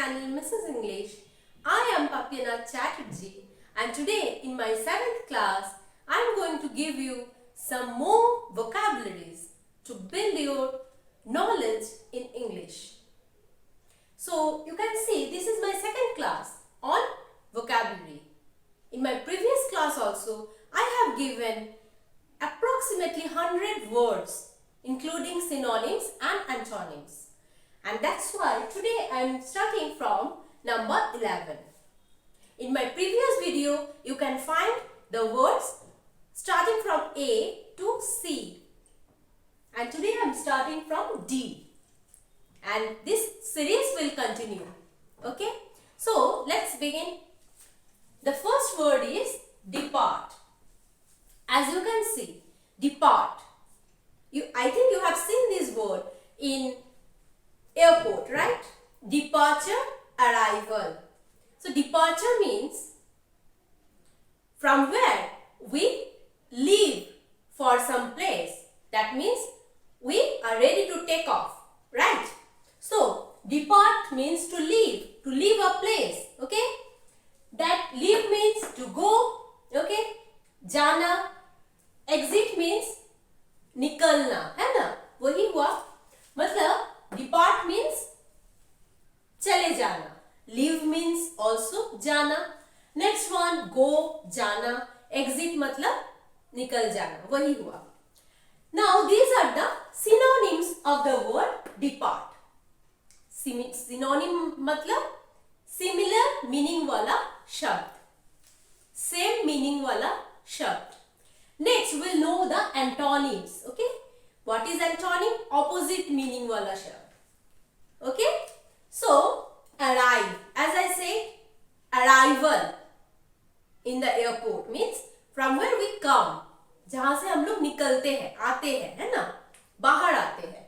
channel Mrs. English. I am Papyana Chatterjee and today in my 7th class I am going to give you some more vocabularies to build your knowledge in English. So you can see this is my 2nd class on vocabulary. In my previous class also I have given approximately 100 words including synonyms and antonyms. And that's why today I am starting from number 11. In my previous video, you can find the words starting from A to C. And today I am starting from D. And this series will continue. Okay? So, let's begin. The first word is depart. As you can see, depart. I think you have seen this word in airport, right? Departure, arrival. So departure means from where we leave for some place. That means we are ready to take off, right? So depart means to leave a place, okay? That leave means to go, okay? जाना, exit means निकलना, है ना? वही हुआ, मतलब depart means चले जाना. Leave means also जाना. Next one go जाना. Exit मतलब निकल जाना. वही हुआ. Now these are the synonyms of the word depart. Synonym मतलब similar meaning वाला शब्द. Same meaning वाला शब्द. Next we'll know the antonyms. Okay. What is antonym? Opposite meaning wala शब्द. Okay? So, arrive. As I say, arrival in the airport means from where we come. जहाँ से हम लोग निकलते हैं, आते हैं, है ना? बाहर आते हैं.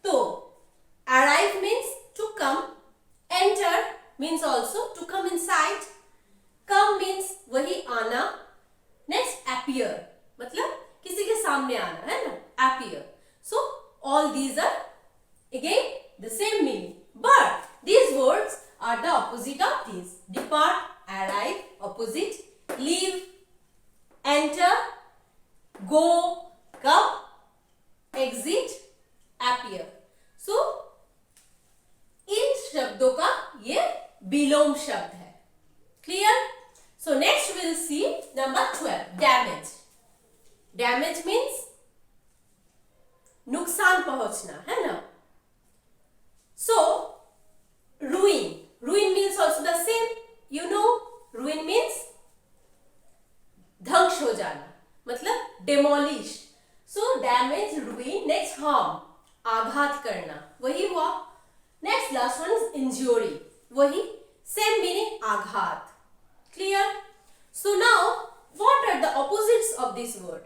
तो, arrive means to come. Enter means also to come inside. Come means वही आना. Next, appear. मतलब किसी के सामने आना, है ना? Appear. So, all these are again the same meaning. But these words are the opposite of these. Depart, arrive, opposite. Leave, enter, go, come, exit, appear. So, इन शब्दों का ये विलोम शब्द है. Clear? So, next we will see number 12. Damage. Damage means नुकसान पहुंचना, है ना? So, ruin means also the same. You know, ruin means ध्वंस हो जाना, मतलब demolish. So, damage, ruin. Next, harm, आघात करना, वही हुआ. Next, last one is injury. वही same meaning, आघात. Clear? So now, what are the opposites of this word?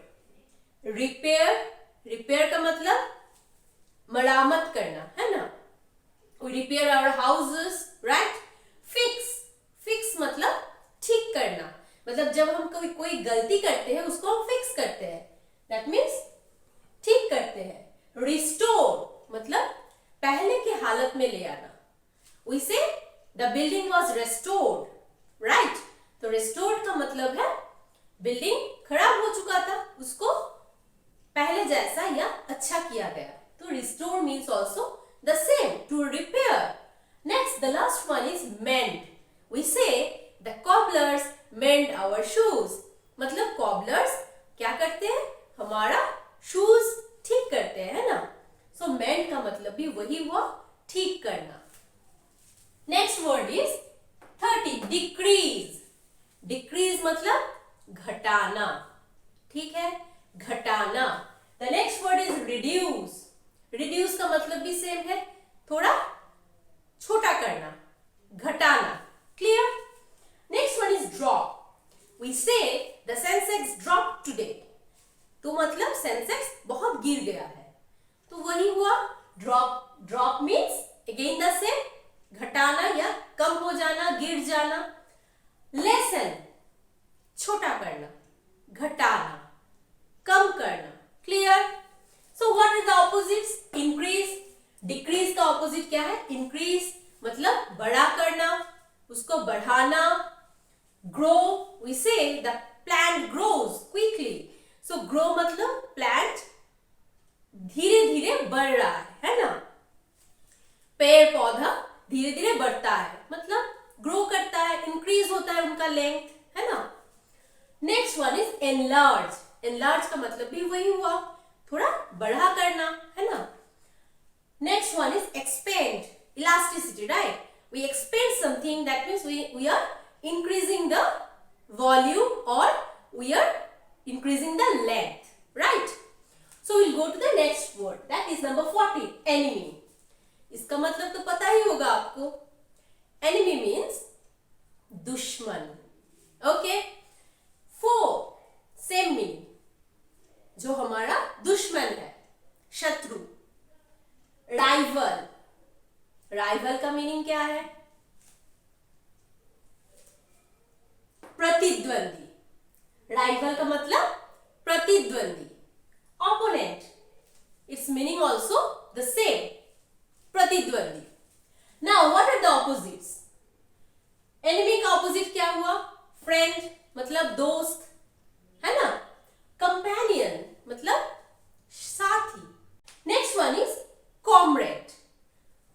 Repair का मतलब मरामत करना, है ना? We repair our houses, right? Fix मतलब ठीक करना. मतलब जब हम कोई गलती करते हैं उसको हम फिक्स करते हैं. That means ठीक करते हैं. Restore मतलब पहले की हालत में ले आना. We say the building was restored, right? तो restored का मतलब है बिल्डिंग खराब हो चुका था, उसको पहले जैसा या अच्छा किया गया. तो restore means also the same, to repair. Next, the last one is mend. We say the cobblers mend our shoes. मतलब cobblers क्या करते हैं? हमारा shoes ठीक करते हैं, है ना? So mend का मतलब भी वही हुआ, ठीक करना. Next word is 30. Decrease. Decrease मतलब घटाना. ठीक है? घटाना. The next word is reduce. Reduce का मतलब भी सेम है, थोड़ा छोटा करना, घटाना. Clear? Next one is drop. We say the Sensex dropped today. तो मतलब Sensex बहुत गिर गया है. तो वही हुआ drop. Drop means again the same, घटाना या कम हो जाना, गिर जाना. Lessen छोटा करना, घटाना, कम करना. Clear? So what are the opposites? Increase. Decrease का opposite क्या है? Increase. मतलब बड़ा करना, उसको बढ़ाना. Grow, we say the plant grows quickly. So grow मतलब plant धीरे धीरे बढ़ रहा है ना. पेड़ पौधा धीरे धीरे बढ़ता है मतलब ग्रो करता है, इंक्रीज होता है उनका लेंथ, है ना. Next one is enlarge. Enlarge का मतलब भी वही हुआ, थोड़ा बढ़ा करना, है ना. Next one is expand. Elasticity, right. We expand something, that means we are increasing the volume or we are increasing the length, right. So we'll go to the next word, that is number 40, enemy. इसका मतलब तो पता ही होगा आपको. enemy means दुश्मन. Okay. foe, same meaning, जो हमारा दुश्मन है, शत्रु. राइवल. राइवल का मीनिंग क्या है? प्रतिद्वंदी. राइवल का मतलब प्रतिद्वंदी. Opponent, it's meaning also the same, प्रतिद्वंदी. Now what are the opposites? Enemy का ऑपोजिट क्या हुआ? फ्रेंड मतलब दोस्त, है ना. कंपेनियन मतलब साथी. Next one is comrade.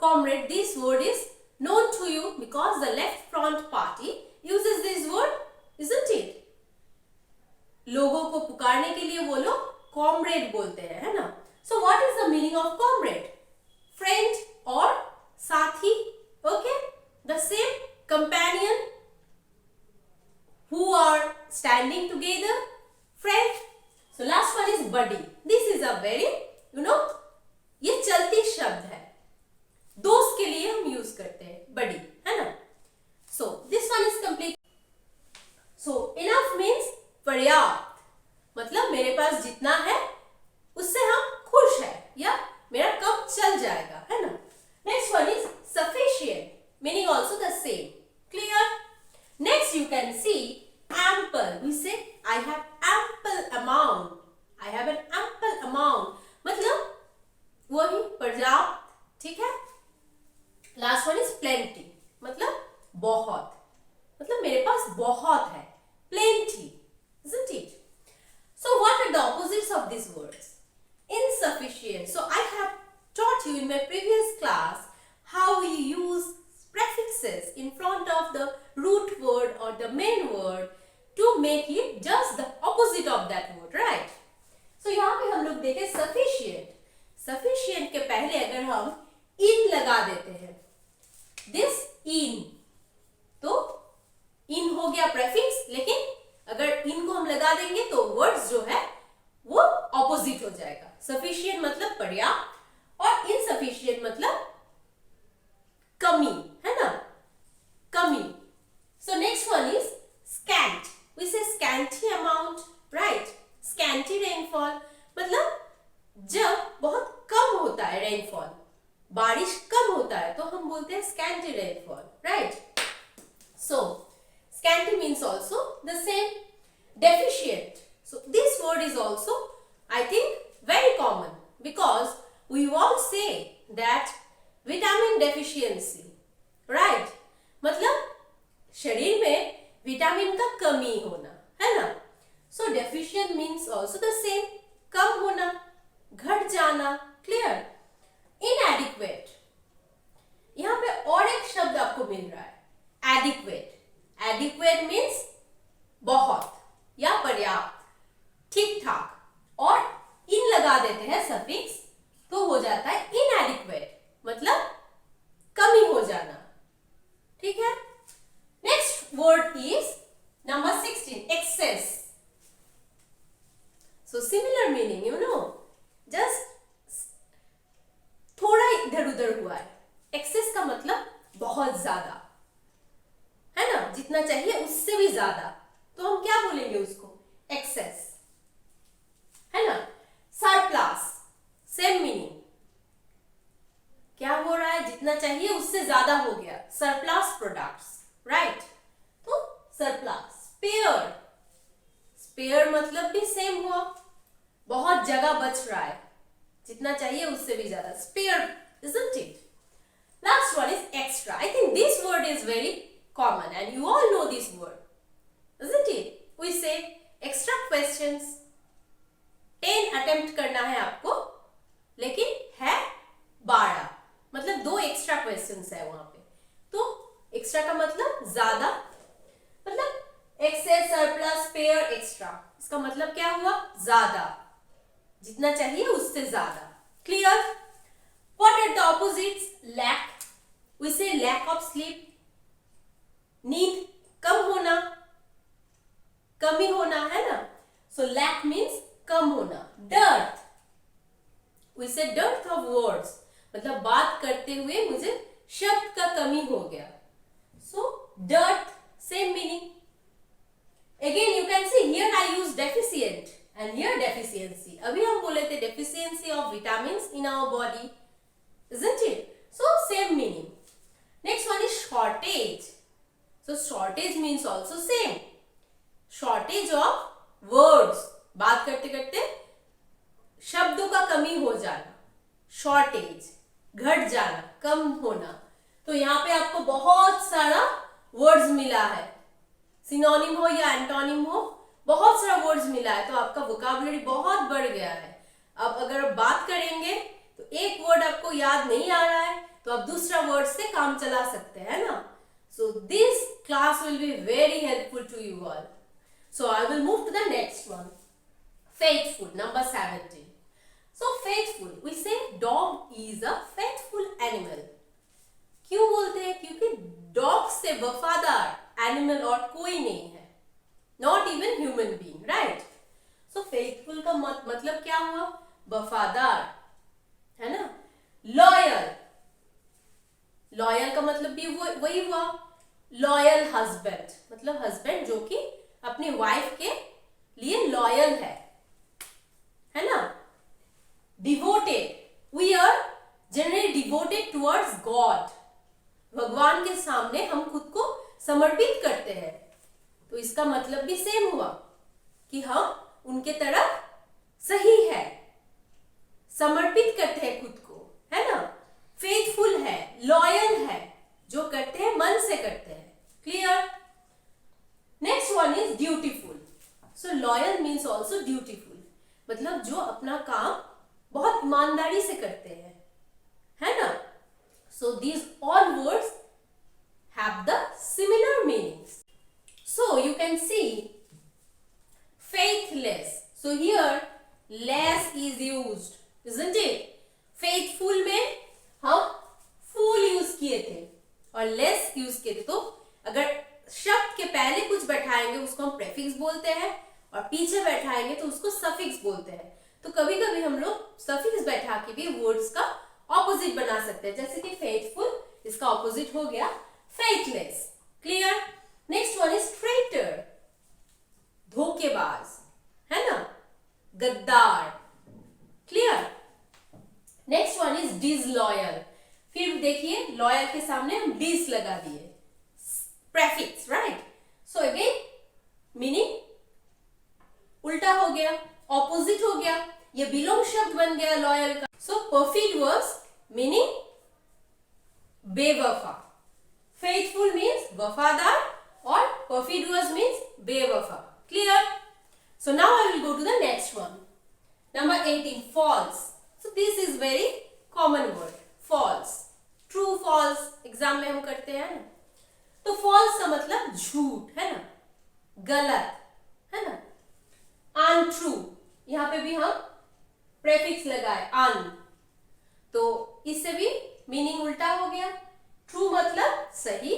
Comrade, this word is known to you because the left front party uses this word, isn't it? लोगों को पुकारने के लिए वो लोग कॉमरेड बोलते हैं, है ना. सो what is the meaning of comrade? Friend और साथी. Okay. The same, companion who are standing together, friend. So last one is buddy. This is a very, ये चलती शब्द है, दोस्त के लिए हम यूज करते हैं buddy, है ना. So this one is complete. So enough means पर्याप्त, मतलब मेरे पास जितना है उससे हम खुश है या मेरा कम चल जाएगा, है ना. Next one is sufficient, meaning also the same. Clear? Next you can see ample. We say I have ample amount. I have an ample amount. मतलब वही पर्याप्त, ठीक है. लास्ट वन इज plenty, मतलब बहुत, मतलब मेरे पास बहुत है. Plenty, isn't it? So what are the opposites of these words? Insufficient. So I have taught you in my previous class how we use prefixes in front of the root word or the main word to make it just the opposite of that word, right? So यहाँ पे हम लोग देखें sufficient. Sufficient के पहले अगर हम in लगा देते हैं, this in, तो in हो गया prefix, लेकिन अगर in को हम लगा देंगे तो words जो है वो opposite हो जाएगा. Sufficient मतलब पर्याप्त और insufficient मतलब कमी, है ना, कमी. So next one is scant. We say scanty amount, right? Scanty rainfall मतलब जब बहुत कम होता है rainfall, बारिश कम होता है तो हम बोलते हैं scanty rainfall, right? So scanty means also the same. Deficient. So this word is also, I think, very common because we all say that vitamin deficiency, right. मतलब शरीर में विटामिन का कमी होना, है ना. So deficient means also the same, कम होना, घट जाना. क्लियर? इनएडिक्वेट. यहाँ पे और एक शब्द आपको मिल रहा है, एडिक्वेट. एडिक्वेट मीन्स बहुत या पर्याप्त, ठीक ठाक, और इन लगा देते हैं सफिक्स तो हो जाता है इनएडिक्वेट, मतलब कमी हो जाना. ठीक है. Next word is number 16, excess. So similar meaning, just थोड़ा इधर उधर हुआ है. एक्सेस का मतलब बहुत ज्यादा, है ना, जितना चाहिए उससे भी ज्यादा, तो हम क्या बोलेंगे उसको? एक्सेस, है ना. Surplus, same meaning. क्या हो रहा है? जितना चाहिए उससे ज्यादा हो गया, सरप्लस प्रोडक्ट्स, राइट. तो सरप्लस. स्पेयर. स्पेयर मतलब भी सेम हुआ, बहुत जगह बच रहा है, जितना चाहिए उससे भी ज्यादा. Spare, isn't it? Last one is extra. I think this word is very common and you all know this word, isn't it? We say extra questions. 10 attempt करना है आपको, लेकिन है 12, मतलब 2 एक्स्ट्रा क्वेश्चंस है वहां पे. तो एक्स्ट्रा का मतलब ज्यादा, मतलब एक्सेस, सरप्लस, पेयर, एक्स्ट्रा. इसका मतलब क्या हुआ? ज्यादा, जितना चाहिए उससे ज्यादा. Clear? What are the opposites? Lack. We say lack of sleep. नींद कम होना, कमी होना, है ना? So lack means कम होना. Dearth. We say dearth of words. मतलब बात करते हुए मुझे शब्द का कमी हो गया. So dearth, same meaning. Again you can see here I use deficient and here deficiency. अभी हम बोले थे deficiency of vitamins in our body, isn't it? So same meaning. Next one is shortage. So shortage means also same. Shortage of words. बात करते करते शब्दों का कमी हो जाना. Shortage, घट जाना, कम होना. तो यहाँ पे आपको बहुत सारा वर्ड्स मिला है. सिनोनिम हो या एंटोनिम हो, बहुत सारा वर्ड्स मिला है. तो आपका वोकैबुलरी बहुत बढ़ गया है. अब अगर आप बात करेंगे तो एक वर्ड आपको याद नहीं आ रहा है तो आप दूसरा वर्ड से काम चला सकते हैं ना. So this class will be very helpful to you all. So I will move to the next one. Faithful, number 17. So faithful, we say dog is a faithful animal. क्यों बोलते हैं? क्योंकि डॉग से वफादार एनिमल और कोई नहीं है, not even human being, right? So faithful का मतलब क्या हुआ? वफादार, है ना? लॉयल, लॉयल का मतलब भी वही हुआ. लॉयल हस्बैंड, मतलब हस्बैंड जो कि अपनी वाइफ के लिए लॉयल है ना? Devoted, we are generally devoted towards God. भगवान के सामने हम खुद को समर्पित करते हैं. तो इसका मतलब भी सेम हुआ कि हम उनके तरफ सही है, समर्पित करते हैं खुद को, है ना? फेथफुल है, लॉयल है, जो करते हैं मन से करते हैं. Clear? Next one is dutiful. So loyal means also dutiful, मतलब जो अपना काम बहुत ईमानदारी से करते हैं, है ना? So these all words have the similar meanings. So you can see faithless. So here less is used, isn't it? Faithful में हम full use किए थे और less use किए थे. तो अगर शब्द के पहले कुछ बैठाएंगे उसको हम prefix बोलते हैं और पीछे बैठाएंगे तो उसको suffix बोलते हैं. तो कभी कभी हम लोग suffix बैठा के भी words का ऑपोजिट बना सकते हैं. जैसे कि फेथफुल, इसका ऑपोजिट हो गया faithless. Clear? Next one is traitor, धोखेबाज, है ना? गद्दार. Clear? Next one is disloyal. फिर देखिए लॉयल के सामने हम डिस लगा दिए, prefix, right? So again meaning उल्टा हो गया, ऑपोजिट हो गया. ये बिलोंग शब्द बन गया लॉयल का. So perfidious meaning बेवफा. Faithful means वफादार और perfidious means बेवफा. Clear? So now I will go to the next one. Number 18, false. So this is very common word. False. True, false. Exam में हम करते हैं ना. तो false का मतलब झूठ, है ना? गलत, है ना? Untrue. यहाँ पे भी हम प्रेफिक्स लगाए अन, तो इससे भी मीनिंग उल्टा हो गया. ट्रू मतलब सही,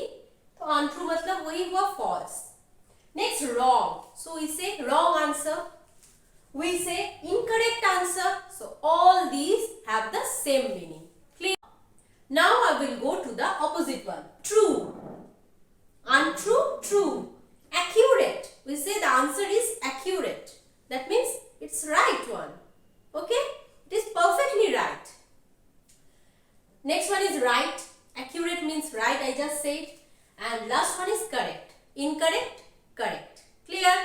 तो अनट्रू मतलब वही हुआ फॉल्स. Next wrong. सो इसे wrong answer, we say incorrect answer. So all these have the same meaning. Clear? Now I will go to the opposite one. True, untrue, true. Accurate, we say the answer is accurate. That means it's right one. Okay, it is perfectly right. Next one is right. Accurate means right, I just said. And last one is correct. Incorrect, correct. Clear?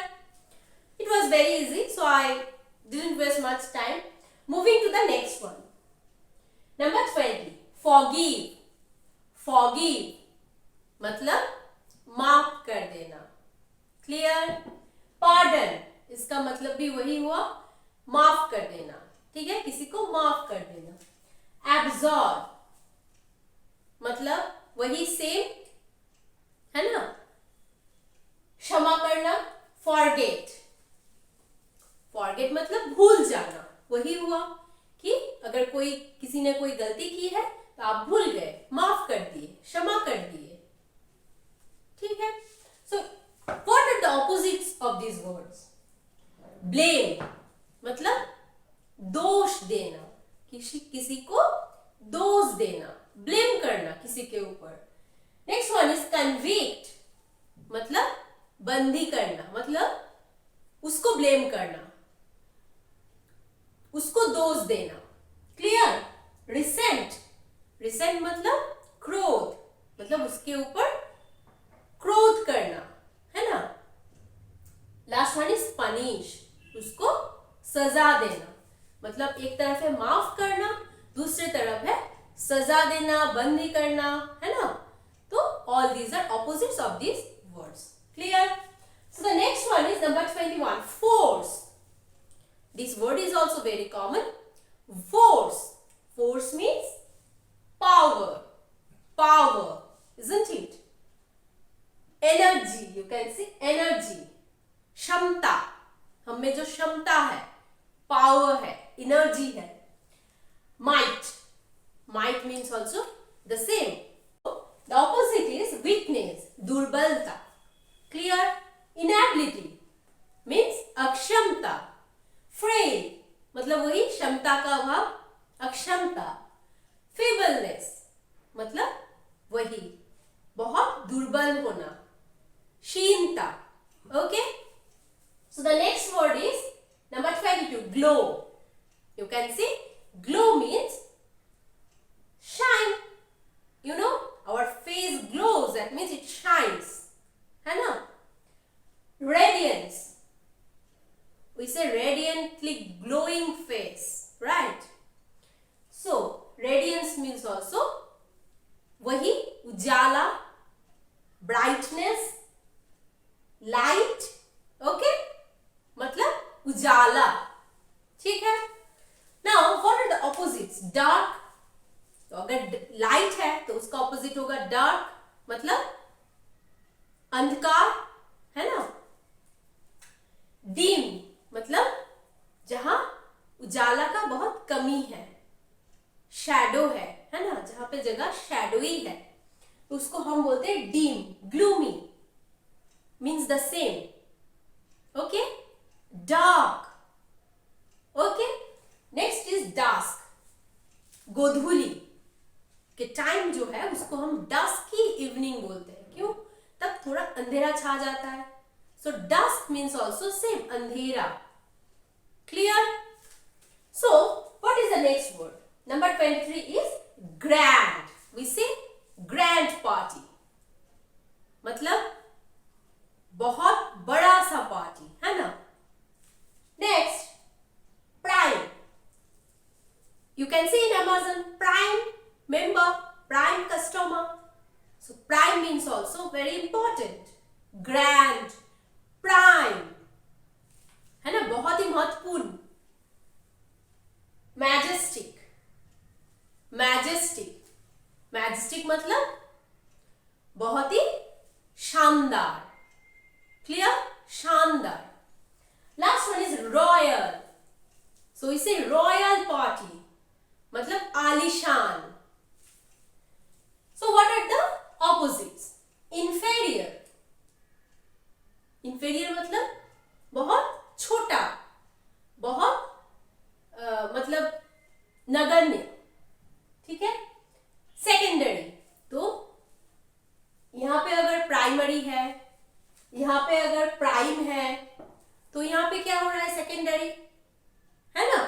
It was very easy, so I didn't waste much time. Moving to the next one. Number 20. Forgive. Forgive मतलब माफ कर देना। Clear? Pardon, इसका मतलब भी वही हुआ, माफ कर देना। ठीक है, किसी को माफ कर देना। एब्सॉर्ब मतलब वही सेम है ना, क्षमा करना। फॉरगेट, फॉरगेट मतलब भूल जाना। वही हुआ कि अगर किसी ने कोई गलती की है तो आप भूल गए, माफ कर दिए, क्षमा कर दिए। ठीक है, so what are the opposites of this words? Blame मतलब दोष देना, किसी को दोष देना, ब्लेम करना किसी के ऊपर। नेक्स्ट वन इज कन्विक्ट मतलब बंदी करना, मतलब उसको ब्लेम करना, उसको दोष देना। क्लियर? रिसेंट, रिसेंट मतलब क्रोध, मतलब उसके ऊपर क्रोध करना, है ना। लास्ट वन इज पनिश, उसको सजा देना, मतलब एक तरफ है माफ करना, दूसरी तरफ है सजा देना, बंदी करना, है ना। तो all these are opposites of these words. Clear? So the next one is number 21, force. This word is also very common. Force, force means power, power, isn't it? Energy, you can say energy. क्षमता, हम में जो क्षमता है, power है, energy है। might, might means also the same. The opposite is weakness, दुर्बलता। Clear? Inability means अक्षमता। frail मतलब वही क्षमता का अभाव, अक्षमता। feebleness मतलब वही बहुत दुर्बल होना, क्षीणता। Okay? So the next word is number 22, glow. You can say glow means shine. You know, our face glows, that means it shines. है ना? Radiance. We say radiantly glowing face, right? So, radiance means also वही उजाला, brightness, light, okay? मतलब उजाला। ठीक है? Now, what are the opposites? Dark. तो अगर light है तो उसका ऑपोजिट होगा डार्क, मतलब अंधकार, है ना। डीम मतलब जहां उजाला का बहुत कमी है, शैडो है ना, जहां पे जगह शैडोई है तो उसको हम बोलते हैं dim. Gloomy means the same. Okay, dark. Okay, next is dusk, गोधूली के टाइम जो है उसको हम डस्की इवनिंग बोलते हैं। क्यों? तब थोड़ा अंधेरा छा जाता है। So dusk means also same, अंधेरा। Clear? So what is the next word? Number 23 is grand. We say grand party मतलब बहुत बड़ा सा पार्टी, है ना। Next, prime. You can see in Amazon, prime member, prime customer. So prime means also very important, grand, prime, है ना, बहुत ही महत्वपूर्ण। majestic, majestic, majestic मतलब बहुत ही शानदार। क्लियर? शानदार। Last one is royal. So इसे रॉयल पार्टी मतलब आलीशान। So what are the opposites? Inferior, inferior मतलब बहुत छोटा, बहुत मतलब नगण्य। ठीक है। सेकेंडरी, तो यहां पे अगर प्राइमरी है, यहां पे अगर प्राइम है, तो यहां पे क्या हो रहा है? सेकेंडरी, है ना।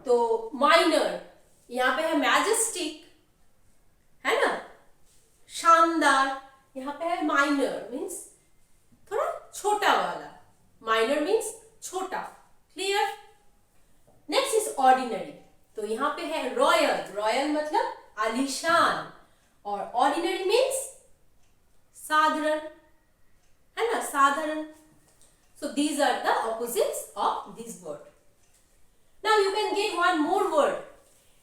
तो माइनर, यहां पे है मैजेस्टिक, है ना, शानदार। यहां पे है माइनर, मीन्स थोड़ा छोटा वाला। माइनर मीन्स छोटा। क्लियर? Next is ordinary. तो यहां पे है रॉयल, रॉयल मतलब आलीशान, और ordinary means साधारण, है ना, साधारण. So these are the opposites of this word. Now you can get one more word.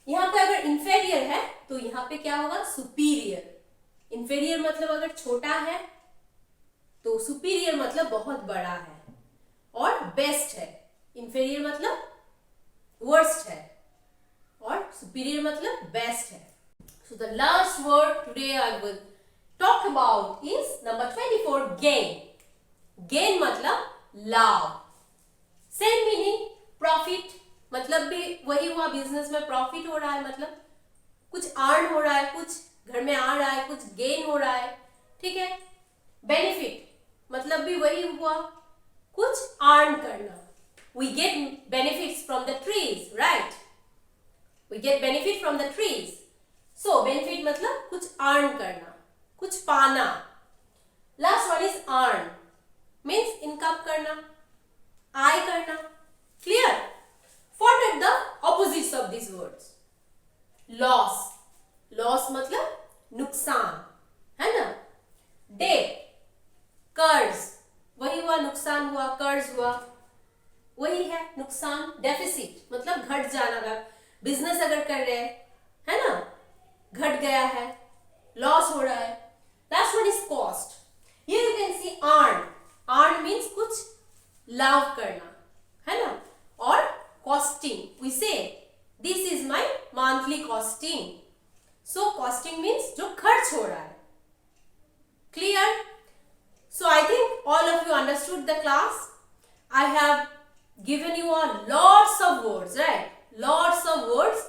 यहाँ पे अगर inferior है तो यहाँ पे क्या होगा, superior. Inferior मतलब अगर छोटा है तो superior मतलब बहुत बड़ा है, और best है. Inferior मतलब worst है, और superior मतलब best है. So the last word today I will talk about is number 24, gain. Gain मतलब लाभ. सेम मीनिंग, प्रॉफिट मतलब भी वही हुआ, बिजनेस में प्रॉफिट हो रहा है मतलब कुछ अर्न हो रहा है, कुछ घर में आ रहा है, कुछ गेन हो रहा है, ठीक है. बेनिफिट मतलब भी वही हुआ, कुछ अर्न करना. We get benefits from the trees, right. We get benefit from the trees. So benefit मतलब कुछ अर्न करना, कुछ पाना. Last one is earn, means income करना, आय करना. Clear? What are the opposites of these words? Loss. Loss मतलब नुकसान, है ना. Debt, कर्ज, वही हुआ, नुकसान हुआ, कर्ज हुआ, वही है नुकसान. Deficit मतलब घट जाना, बिजनेस अगर कर रहे हैं, है ना, घट गया है, लॉस हो रहा है. Last one is cost. Here you can see earn. Earn means कुछ लाभ करना, है ना. और costing, we say this is my monthly costing. So costing means जो खर्च हो रहा है. Clear? So I think all of you understood the class. I have given you a lots of words, right? Lots of words.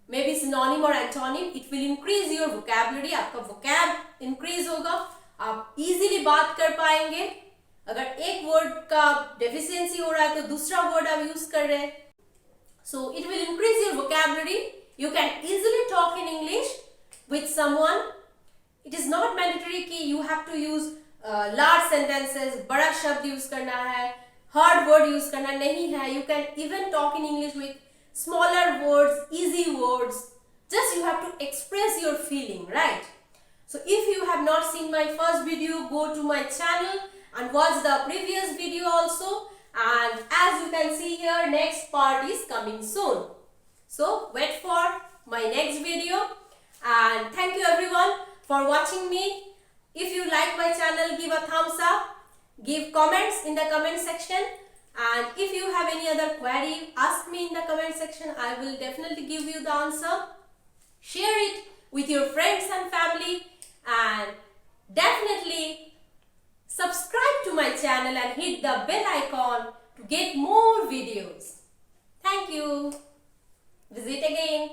Maybe synonym or antonym. It will increase your vocabulary. आपका vocab increase होगा. आप easily बात कर पाएंगे. अगर एक word का deficiency हो रहा है तो दूसरा वर्ड आप यूज कर रहे हैं. So it will increase your vocabulary. You can easily talk in English with someone. It is not mandatory कि you have to use large sentences, बड़ा शब्द यूज करना है, hard word यूज करना नहीं है. You can even talk in English with smaller words, easy words. Just you have to express your feeling, right? So if you have not seen my first video, go to my channel and watch the previous video also. And as you can see here, next part is coming soon. So wait for my next video. And thank you everyone for watching me. If you like my channel, give a thumbs up, give comments in the comment section. And if you have any other query, ask me in the comment section. I will definitely give you the answer. Share it with your friends and family. And definitely subscribe to my channel and hit the bell icon to get more videos. Thank you. Visit again.